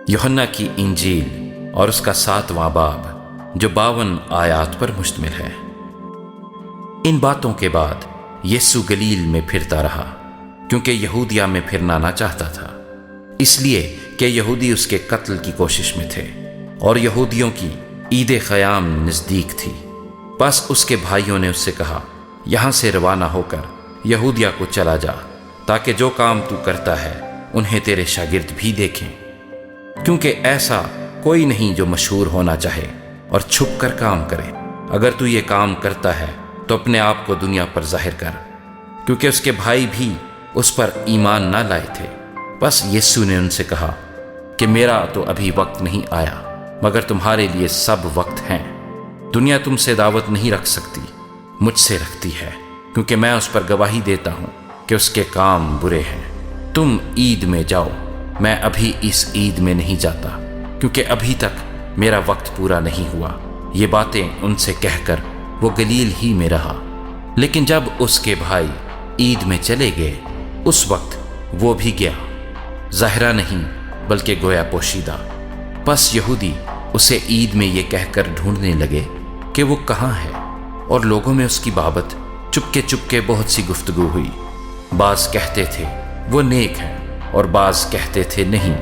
यूहन्ना की इंजील और उसका 7वां बाब जो 52 आयात पर मुश्तमिल है। इन बातों के बाद यीशु गलील में फिरता रहा, क्योंकि यहूदिया में फिरना ना चाहता था, इसलिए कि यहूदी उसके कत्ल की कोशिश में थे और यहूदियों की ईद ख़याम नज़दीक थी। बस उसके भाइयों ने उससे कहा, यहाँ से रवाना होकर यहूदिया को चला जा, ताकि जो काम तू करता है उन्हें तेरे शागिर्द भी देखें, क्योंकि ऐसा कोई नहीं जो मशहूर होना चाहे और छुप कर काम करे। अगर तू ये काम करता है तो अपने आप को दुनिया पर जाहिर कर, क्योंकि उसके भाई भी उस पर ईमान ना लाए थे। बस यीशु ने उनसे कहा कि मेरा तो अभी वक्त नहीं आया, मगर तुम्हारे लिए सब वक्त हैं। दुनिया तुमसे दावत नहीं रख सकती, मुझसे रखती है, क्योंकि मैं उस पर गवाही देता हूँ कि उसके काम बुरे हैं। तुम ईद में जाओ, मैं अभी इस ईद में नहीं जाता, क्योंकि अभी तक मेरा वक्त पूरा नहीं हुआ। ये बातें उनसे कहकर वो गलील ही में रहा। लेकिन जब उसके भाई ईद में चले गए, उस वक्त वो भी गया, ज़ाहिरा नहीं बल्कि गोया पोशीदा। बस यहूदी उसे ईद में ये कहकर ढूंढने लगे कि वो कहाँ है, और लोगों में उसकी बाबत चुपके चुपके बहुत सी गुफ्तगू हुई। बाज़ कहते थे वो नेक है, और बाज़ कहते थे नहीं,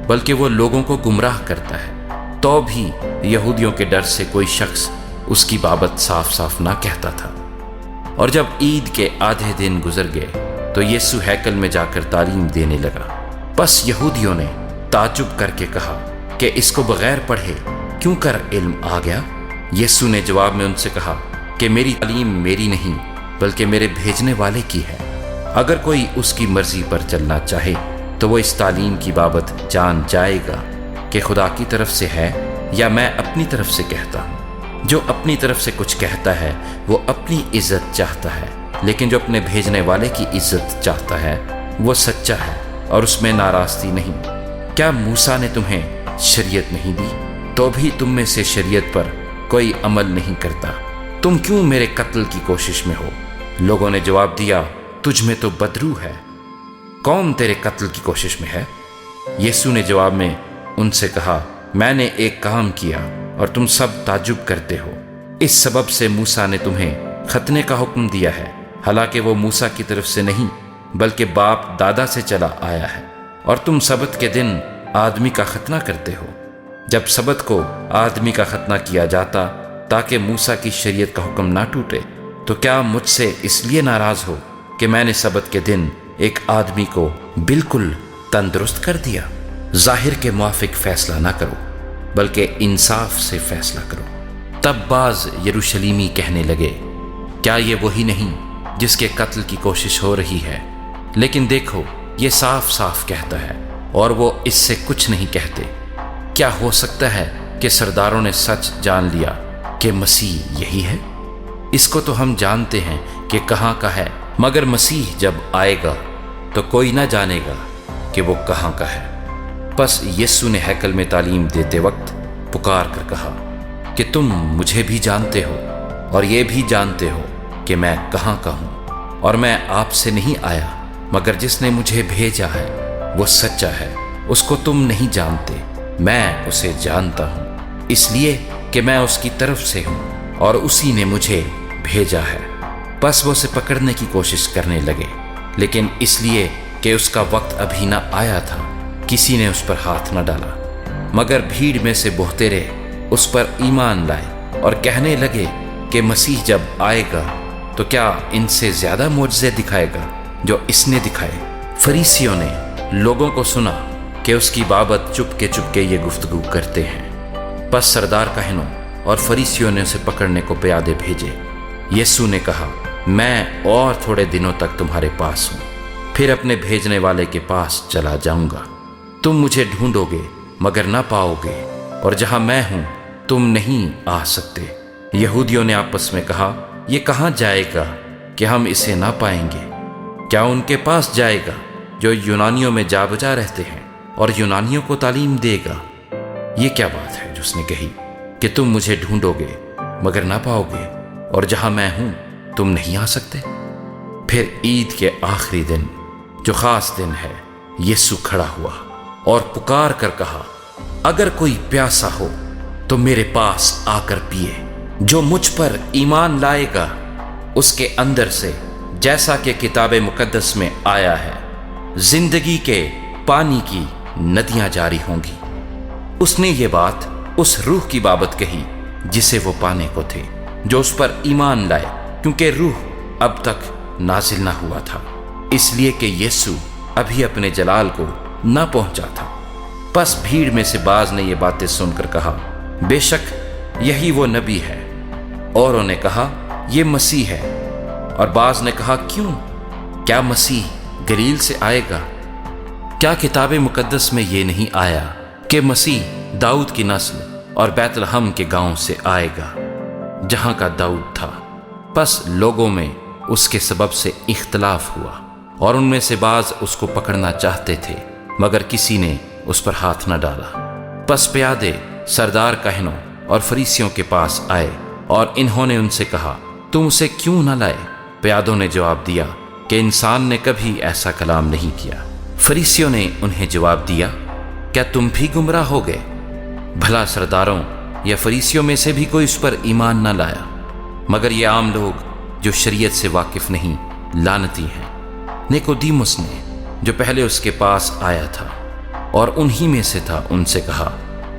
बल्कि वो लोगों को गुमराह करता है। तो भी यहूदियों के डर से कोई शख्स उसकी बाबत साफ साफ ना कहता था। और जब ईद के आधे दिन गुजर गए तो यीशु हैकल में जाकर तालीम देने लगा। बस यहूदियों ने ताजुब करके कहा कि इसको बगैर पढ़े क्यों कर इल्म आ गया। यीशु ने जवाब में उनसे कहा कि मेरी तालीम मेरी नहीं बल्कि मेरे भेजने वाले की है। अगर कोई उसकी मर्जी पर चलना चाहे तो वो इस तालीम की बाबत जान जाएगा कि खुदा की तरफ से है या मैं अपनी तरफ से कहता हूँ। जो अपनी तरफ से कुछ कहता है वो अपनी इज्जत चाहता है, लेकिन जो अपने भेजने वाले की इज्जत चाहता है वो सच्चा है और उसमें नाराज़गी नहीं। क्या मूसा ने तुम्हें शरीयत नहीं दी, तो भी तुम में से शरीयत पर कोई अमल नहीं करता? तुम क्यों मेरे कत्ल की कोशिश में हो? लोगों ने जवाब दिया, तुझ में तो बदरू है। कौन तेरे कत्ल की कोशिश में है? यीशु ने जवाब में उनसे कहा, मैंने एक काम किया और तुम सब ताजुब करते हो। इस सबब से मूसा ने तुम्हें खतने का हुक्म दिया है, हालांकि वो मूसा की तरफ से नहीं बल्कि बाप दादा से चला आया है। और तुम सबत के दिन आदमी का खतना करते हो। जब सबत को आदमी का खतना किया जाता ताकि मूसा की शरीयत का हुक्म ना टूटे, तो क्या मुझसे इसलिए नाराज हो कि मैंने सबत के दिन एक आदमी को बिल्कुल तंदुरुस्त कर दिया? जाहिर के मुआफिक फैसला ना करो बल्कि इंसाफ से फैसला करो। तब बाज यरूशलेमी कहने लगे, क्या ये वही नहीं जिसके कत्ल की कोशिश हो रही है? लेकिन देखो, ये साफ साफ कहता है और वो इससे कुछ नहीं कहते। क्या हो सकता है कि सरदारों ने सच जान लिया कि मसीह यही है? इसको तो हम जानते हैं कि कहाँ का है, मगर मसीह जब आएगा तो कोई ना जानेगा कि वो कहाँ का है। बस यीशु ने हैकल में तालीम देते वक्त पुकार कर कहा कि तुम मुझे भी जानते हो और ये भी जानते हो कि मैं कहाँ का हूँ, और मैं आपसे नहीं आया, मगर जिसने मुझे भेजा है वो सच्चा है। उसको तुम नहीं जानते, मैं उसे जानता हूँ, इसलिए कि मैं उसकी तरफ से हूँ और उसी ने मुझे भेजा है। बस वो उसे पकड़ने की कोशिश करने लगे, लेकिन इसलिए कि उसका वक्त अभी ना आया था, किसी ने उस पर हाथ न डाला। मगर भीड़ में से बहुतेरे उस पर ईमान लाए और कहने लगे कि मसीह जब आएगा तो क्या इनसे ज्यादा मोजज़े दिखाएगा जो इसने दिखाए। फरीसियों ने लोगों को सुना कि उसकी बाबत चुपके ये गुफ्तगू करते हैं। बस सरदार कहनों और फरीसियों ने उसे पकड़ने को प्यादे भेजे। यीशु ने कहा, मैं और थोड़े दिनों तक तुम्हारे पास हूँ, फिर अपने भेजने वाले के पास चला जाऊंगा। तुम मुझे ढूंढोगे मगर ना पाओगे, और जहां मैं हूं तुम नहीं आ सकते। यहूदियों ने आपस में कहा, ये कहां जाएगा कि हम इसे ना पाएंगे? क्या उनके पास जाएगा जो यूनानियों में जा बजा रहते हैं और यूनानियों को तालीम देगा? ये क्या बात है जो उसने कही कि तुम मुझे ढूंढोगे मगर ना पाओगे, और जहां मैं हूं तुम नहीं आ सकते? फिर ईद के आखिरी दिन, जो खास दिन है, यीशु खड़ा हुआ और पुकार कर कहा, اگر کوئی پیاسا ہو تو میرے پاس آ کر پیے، جو مجھ پر ایمان لائے گا اس کے اندر سے جیسا کہ کتاب مقدس میں آیا ہے زندگی کے پانی کی ندیاں جاری ہوں گی۔ اس نے یہ بات اس روح کی بابت کہی جسے وہ پانے کو تھے، جو اس پر ایمان لائے، کیونکہ روح اب تک نازل نہ ہوا تھا، اس لیے کہ یسوع ابھی اپنے جلال کو نہ پہنچا تھا۔ پس بھیڑ میں سے بعض نے یہ باتیں سن کر کہا، بے شک یہی وہ نبی ہے، اوروں نے کہا یہ مسیح ہے، اور بعض نے کہا کیوں؟ کیا مسیح گلیل سے آئے گا؟ کیا کتاب مقدس میں یہ نہیں آیا کہ مسیح داؤد کی نسل اور بیت لحم کے گاؤں سے آئے گا جہاں کا داؤد تھا؟ پس لوگوں میں اس کے سبب سے اختلاف ہوا، اور ان میں سے بعض اس کو پکڑنا چاہتے تھے مگر کسی نے اس پر ہاتھ نہ ڈالا۔ پس پیادے سردار کاہنوں اور فریسیوں کے پاس آئے اور انہوں نے ان سے کہا، تم اسے کیوں نہ لائے؟ پیادوں نے جواب دیا کہ انسان نے کبھی ایسا کلام نہیں کیا۔ فریسیوں نے انہیں جواب دیا، کیا تم بھی گمراہ ہو گئے؟ بھلا سرداروں یا فریسیوں میں سے بھی کوئی اس پر ایمان نہ لایا؟ مگر یہ عام لوگ جو شریعت سے واقف نہیں لعنتی ہیں۔ نیکودیموس نے جو پہلے اس کے پاس آیا تھا اور انہی میں سے تھا، ان سے کہا،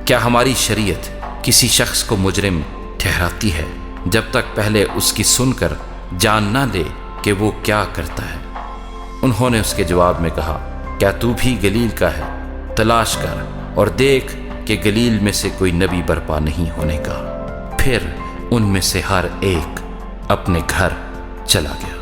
کیا ہماری شریعت کسی شخص کو مجرم ٹھہراتی ہے جب تک پہلے اس کی سن کر جان نہ لے کہ وہ کیا کرتا ہے؟ انہوں نے اس کے جواب میں کہا، کیا تو بھی گلیل کا ہے؟ تلاش کر اور دیکھ کہ گلیل میں سے کوئی نبی برپا نہیں ہونے کا۔ پھر ان میں سے ہر ایک اپنے گھر چلا گیا۔